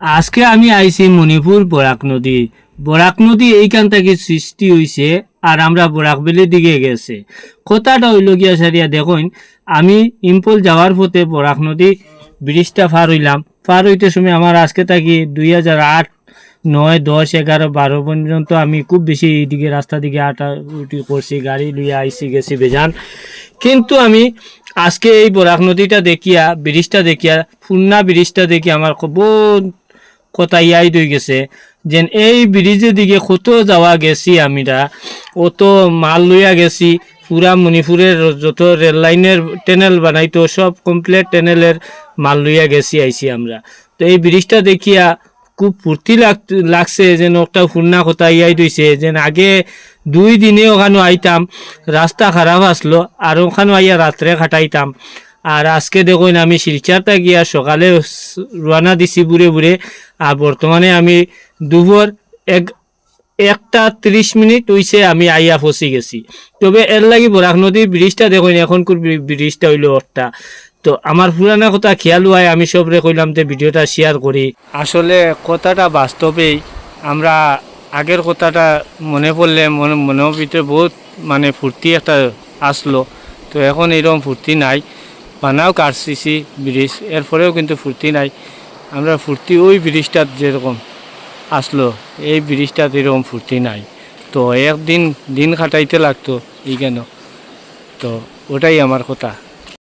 আজকে আমি আইছি মণিপুর বরাক নদী। বরাক নদী এইখান থেকে সৃষ্টি হইছে আর আমরা বরাক বেলির দিকে গেছে। কথাটা হইল গিয়া সারিয়া দেখুন, আমি ইম্পল যাওয়ার পথে বরাক নদী ব্রিজটা পার হইলাম। পার হইতে সময় আমার আজকে থাকি 2008, 9, 10, 11, 12 পর্যন্ত আমি খুব বেশি এইদিকে রাস্তা দিকে আটা উটি করছি, গাড়ি লইয়া আইসি গেছি বেজান। কিন্তু আমি আজকে এই বরাক নদীটা দেখিয়া, ব্রিজটা দেখিয়া, পূর্ণা ব্রিজটা দেখি আমার খুব কথা ইয়াই হয়ে গেছে। যেন এই ব্রিজের দিকে কত যাওয়া গেছি আমরা, অত মাল লইয়া গেছি। পুরা মণিপুরের যত রেল লাইনের টেনেল বানাইতো সব কমপ্লিট টেনেলের মাল লইয়া গেছি আইছি আমরা। তো এই ব্রিজটা দেখিয়া খুব ফুর্তি লাগছে, যেন একটা পূর্ণা কথা ইয়াই দইছে। যেন আগে 2 দিনে ওখানে আইতাম, রাস্তা খারাপ আসলো আর ওখানে আইয়া রাত্রে কাটাইতাম। আর আজকে দেখুন আমি শিলচারটা গিয়া সকালে রওনা দিছি বুড়ে বুড়ে, আর বর্তমানে আমি দুপুর 1টা 30 মিনিট হইছে আমি আইয়া ফসি গেছি। তবে এর লাগি বরাক নদীর ব্রিজটা দেখুন, এখনকার ব্রিজটা হইলো একটা। তো আমার পুরানা কথা খেয়াল হয়, আমি সবরে কইলাম যে ভিডিওটা শেয়ার করি। আসলে কথাটা বাস্তবেই আমরা আগের কথাটা মনে পড়লে মনের ভিতরে বহুত মানে ফুর্তি একটা আসলো। তো এখন এরকম ফুর্তি নাই, বানাও কাটছিছি ব্রিজ, এরপরেও কিন্তু ফুর্তি নাই। আমরা ফুর্তি ওই ব্রিজটার যেরকম আসলো, এই ব্রিজটার এরকম ফুর্তি নাই। তো একদিন দিন কাটাইতে লাগতো এই কেন, তো ওটাই আমার কথা।